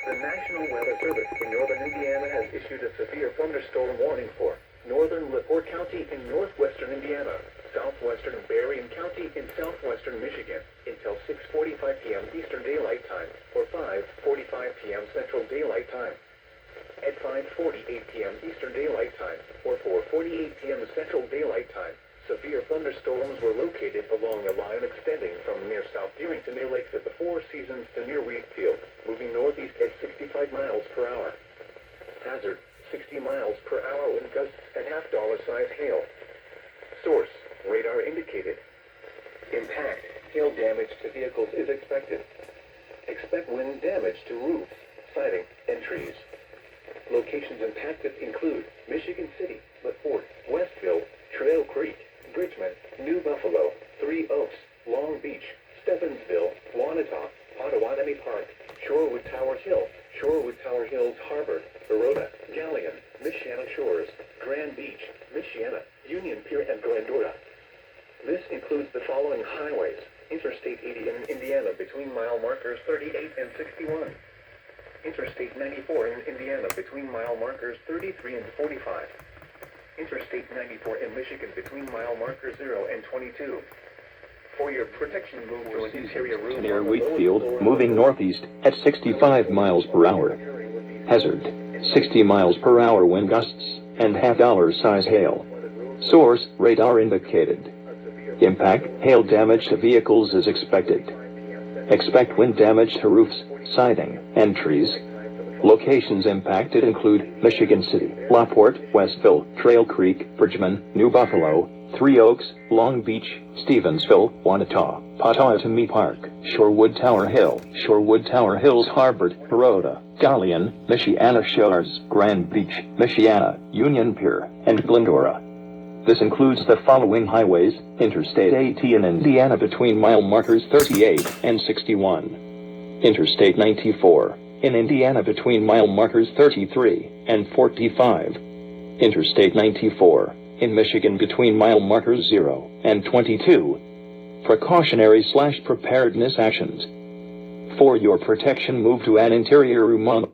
The National Weather Service in northern Indiana has issued a severe thunderstorm warning for northern LaPorte County in northwestern Indiana, southwestern Berrien County in southwestern Michigan until 6:45 p.m. Eastern Daylight Time or 5:45 p.m. Central Daylight Time. At 5:48 p.m. Eastern Daylight Time or 4:48 p.m. Central Daylight Time, severe thunderstorms were located along a line extending from near South Deerington near Lakes at the Four Seasons to near Wheatfield, moving northeast at 65 miles per hour. Hazard, 60 miles per hour wind gusts and half-dollar size hail. Source, radar indicated. Impact, hail damage to vehicles is expected. Expect wind damage to roofs, siding, and trees. Locations impacted include Michigan City, LaPorte, Westville, Trail Creek, Bridgman, New Buffalo, Three Oaks, Long Beach, Stevensville, Wanata, Potawatomi Park, Shorewood Tower Hill, Shorewood Tower Hills Harbor, Baroda, Galleon, Michiana Shores, Grand Beach, Michiana, Union Pier, and Glendora. This includes the following highways: Interstate 80 in Indiana between mile markers 38 and 61. Interstate 94 in Indiana between mile markers 33 and 45. Interstate 94 in Michigan between mile markers 0 and 22. For your protection, move to an interior room near Wheatfield, moving northeast at 65 miles per hour. Hazard, 60 miles per hour wind gusts and half-dollar size hail. Source, radar indicated. Impact, hail damage to vehicles is expected. Expect wind damage to roofs, siding, and trees. Locations impacted include Michigan City, LaPorte, Westville, Trail Creek, Bridgman, New Buffalo, Three Oaks, Long Beach, Stevensville, Wanata, Potawatomi Park, Shorewood Tower Hill, Shorewood Tower Hills Harbor, Baroda, Galleon, Michiana Shores, Grand Beach, Michiana, Union Pier, and Glendora. This includes the following highways: Interstate 80 in Indiana between mile markers 38 and 61. Interstate 94 in Indiana between mile markers 33 and 45. Interstate 94 in Michigan between mile markers 0 and 22. Precautionary/preparedness actions. For your protection, move to an interior room on